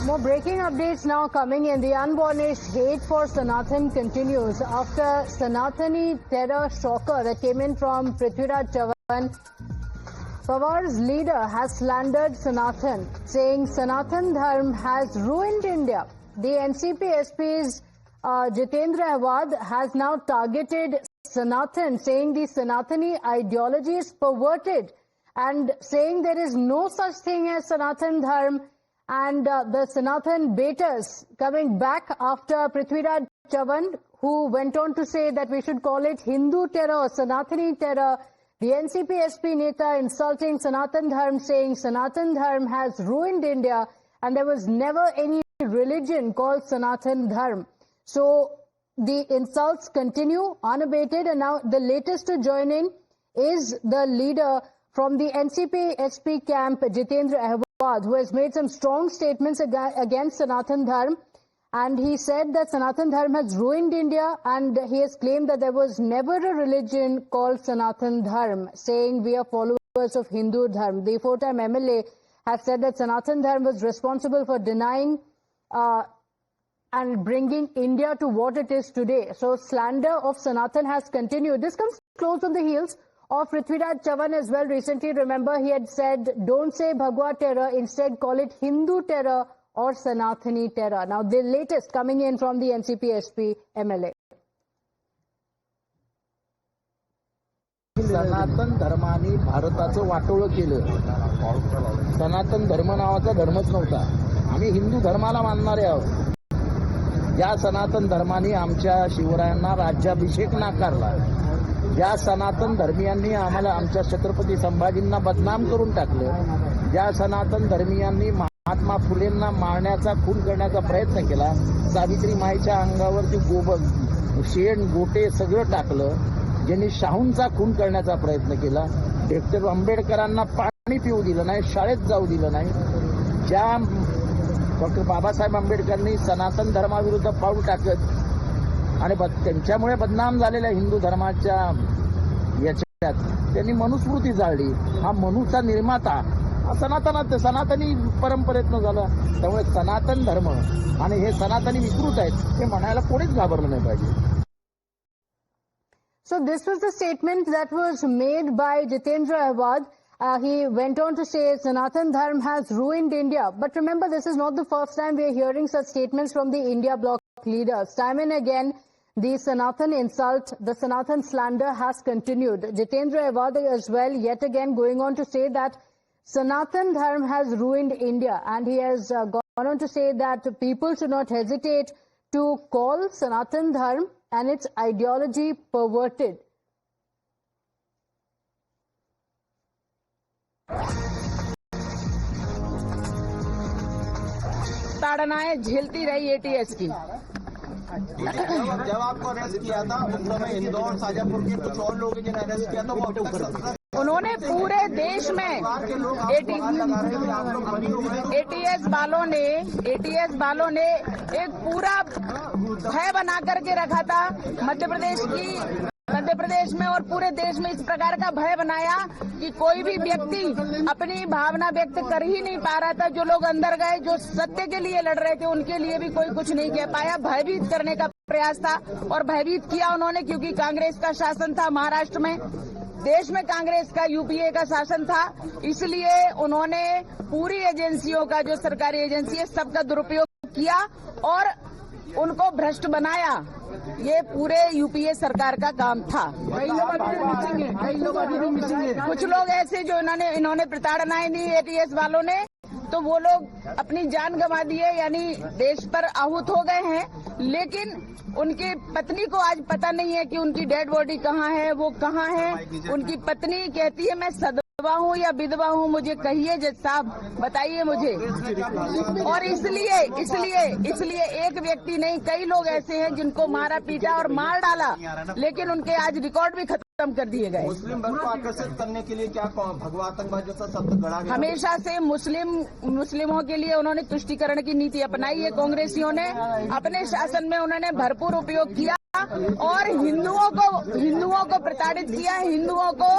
More breaking updates now coming in. The unvarnished hate for Sanatan continues after Sanatani terror shocker that came in from Prithviraj Chavan. Pawar's leader has slandered Sanatan, saying Sanatan Dharm has ruined India. The NCP SP's Jitendra Awad has now targeted Sanatan, saying the Sanatani ideology is perverted and saying there is no such thing as Sanatan Dharm. And the Sanatan betas coming back after Prithviraj Chavan, who went on to say that we should call it Hindu terror, Sanatani terror. The NCP SP Neta insulting Sanatan Dharm, saying Sanatan Dharm has ruined India and there was never any religion called Sanatan Dharm. So the insults continue unabated, and now the latest to join in is the leader from the NCP SP camp, Jitendra Awad, who has made some strong statements against Sanatan Dharm. And he said that Sanatan Dharm has ruined India, and he has claimed that there was never a religion called Sanatan Dharm, saying we are followers of Hindu Dharm. The four-time MLA has said that Sanatan Dharm was responsible for denying and bringing India to what it is today. So slander of Sanatan has continued. This comes close on the heels of Prithviraj Chavan as well. Recently, remember, he had said, don't say Bhagwa terror, instead call it Hindu terror or Sanatani terror. Now, the latest coming in from the NCP SP MLA. सनातन धर्माने भारताचं वाटोळं केलं. सनातन धर्म नावाचा धर्मच नव्हता. आम्ही हिंदू धर्माला मानणारे आहोत. ज्या सनातन धर्माने आमच्या शिवरायांना राज्याभिषेक नाकारला, ज्या सनातन धर्मीयांनी आम्हाला आमच्या छत्रपती संभाजींना बदनाम करून टाकलं, ज्या सनातन धर्मीयांनी महात्मा फुलेंना मारण्याचा, खून करण्याचा प्रयत्न केला, सावित्री माईच्या अंगावरती गोबर शेण गोटे सगळं टाकलं, ज्यांनी शाहूंचा खून करण्याचा प्रयत्न केला, डॉक्टर आंबेडकरांना पाणी पिऊ दिलं नाही, शाळेत जाऊ दिलं नाही, ज्या डॉक्टर बाबासाहेब आंबेडकरांनी सनातन धर्माविरुद्ध पाऊल टाकत आणि त्यांच्यामुळे बदनाम झालेल्या हिंदू धर्माच्या याच्यात त्यांनी मनुस्मृती जाळली. हा मनूचा निर्माता सनातनी परंपरेतनं झाला. त्यामुळे सनातन धर्म आणि हे सनातनी विकृत आहेत हे म्हणायला कोणीच घाबरलं नाही पाहिजे. So this was the statement that was made by Jitendra Awad. He went on to say Sanatan Dharm has ruined India. But remember, this is not the first time we are hearing such statements from the India bloc leaders. Time and again, the Sanatan insult, the Sanatan slander has continued. Jitendra Awad as well, yet again going on to say that Sanatan Dharm has ruined India. And he has gone on to say that people should not hesitate to call Sanatan Dharm and its ideology perverted. ताड़नाएं झेलती रही ATS की। जब आपको arrest किया था उस समय इंदौर शाजापुर के कुछ और लोग जिन्हें अरेस्ट किया था वो उन्होंने पूरे देश में एटीएस वालों ने एक पूरा भय बना करके रखा था मध्य प्रदेश में और पूरे देश में। इस प्रकार का भय बनाया कि कोई भी व्यक्ति अपनी भावना व्यक्त कर ही नहीं पा रहा था। जो लोग अंदर गए, जो सत्य के लिए लड़ रहे थे, उनके लिए भी कोई कुछ नहीं कह पाया। भयभीत करने का प्रयास था और भयभीत किया उन्होंने, क्योंकि कांग्रेस का शासन था महाराष्ट्र में, देश में कांग्रेस का यूपीए का शासन था। इसलिए उन्होंने पूरी एजेंसियों का, जो सरकारी एजेंसी है, सबका दुरुपयोग किया और उनको भ्रष्ट बनाया। ये पूरे यूपीए सरकार का काम था। कुछ लोग ऐसे जो इन्होंने प्रताड़नाएं दी एटीएस वालों ने, तो वो लोग अपनी जान गंवा दिए, यानी देश पर आहूत हो गए हैं। लेकिन उनकी पत्नी को आज पता नहीं है कि उनकी डेड बॉडी कहाँ है, वो कहाँ है। उनकी पत्नी कहती है मैं सदवा हूँ या विधवा हूँ, मुझे कहिए जज साहब, बताइए मुझे। और इसलिए एक व्यक्ति नहीं, कई लोग ऐसे हैं जिनको मारा पीटा और मार डाला, लेकिन उनके आज रिकॉर्ड भी खत्म कर दिए गए। मुस्लिम वर्ग को आकर्षित करने के लिए क्या भगवा आतंकवाद जैसा शब्द गढ़ा गया? हमेशा से मुस्लिमों के लिए उन्होंने तुष्टीकरण की नीति अपनाई है। कांग्रेसियों ने अपने शासन में उन्होंने भरपूर उपयोग किया और हिंदुओं को प्रताड़ित किया। हिंदुओं को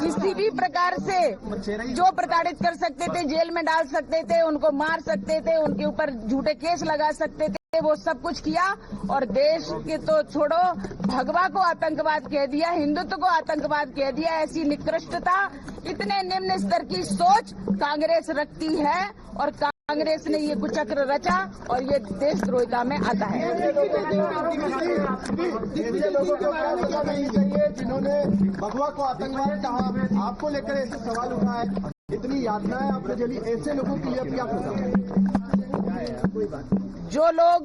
किसी भी प्रकार से जो प्रताड़ित कर सकते थे, जेल में डाल सकते थे, उनको मार सकते थे, उनके ऊपर झूठे केस लगा सकते थे, वो सब कुछ किया। और देश के तो छोड़ो, भगवा को आतंकवाद कह दिया, हिंदुत्व को आतंकवाद कह दिया। ऐसी निकृष्टता, इतने निम्न स्तर की सोच कांग्रेस रखती है और कांग्रेस ने ये कुचक्र रचा और ये देशद्रोहिता में आता है। जिन्होंने भगवा को आतंकवाद कहा, आपको लेकर ऐसे सवाल उठा है, इतनी यातनाएं आपको चली, ऐसे लोगों के लिए अब क्या होगा? जो लोग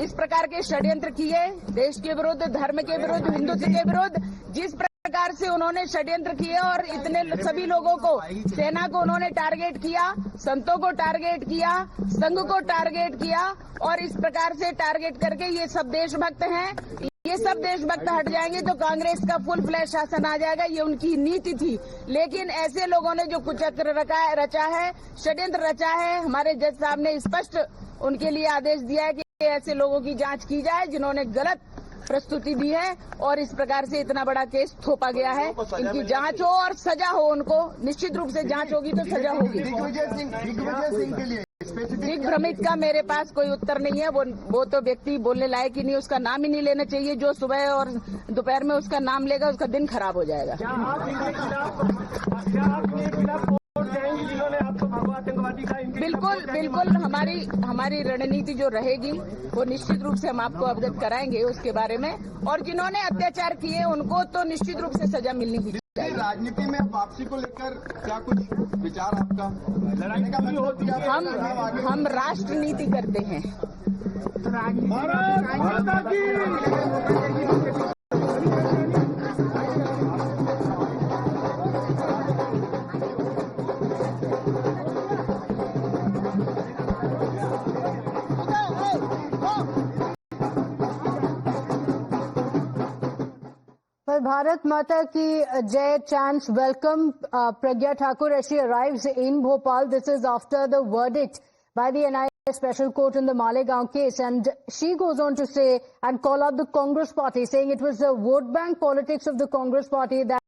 इस प्रकार के षड्यंत्र किए, देश के विरुद्ध, धर्म के विरुद्ध, हिंदुत्व के विरुद्ध, जिस प्रकार से उन्होंने षड्यंत्र किए और इतने सभी लोगों को, सेना को उन्होंने टारगेट किया, संतों को टारगेट किया, संघ को टारगेट किया और इस प्रकार से टारगेट करके ये सब देशभक्त हैं। ये सब देशभक्त हट जाएंगे तो कांग्रेस का फुल फ्लैश शासन आ जाएगा, ये उनकी नीति थी। लेकिन ऐसे लोगों ने जो कुचक्र रचा है, षड्यंत्र रचा है, हमारे जज साहब ने स्पष्ट उनके लिए आदेश दिया है कि ऐसे लोगों की जांच की जाए जिन्होंने गलत प्रस्तुति दी है और इस प्रकार से इतना बड़ा केस थोपा गया है। इनकी जांच हो और सजा हो, उनको निश्चित रूप से जांच होगी तो सजा होगी। दिग्विजय सिंह के लिए दिग्भ्रमित का मेरे पास कोई उत्तर नहीं है। वो तो व्यक्ति बोलने लायक ही नहीं, उसका नाम ही नहीं लेना चाहिए। जो सुबह और दोपहर में उसका नाम लेगा उसका दिन खराब हो जाएगा। बिल्कुल बिल्कुल, हमारी रणनीति जो रहेगी वो निश्चित रूप से हम आपको अवगत कराएंगे उसके बारे में। और जिन्होंने अत्याचार किए उनको तो निश्चित रूप से सजा मिलनी ही चाहिए। राजनीति में वापसी को लेकर क्या कुछ विचार आपका? लड़ाई का भी होती है। हम राष्ट्रनीति करते हैं। Well, Bharat Mata ki Jai chants welcome Pragya Thakur as she arrives in Bhopal. This is after the verdict by the NIA Special Court in the Malegaon case, and she goes on to say and call out the Congress Party, saying it was the vote bank politics of the Congress Party that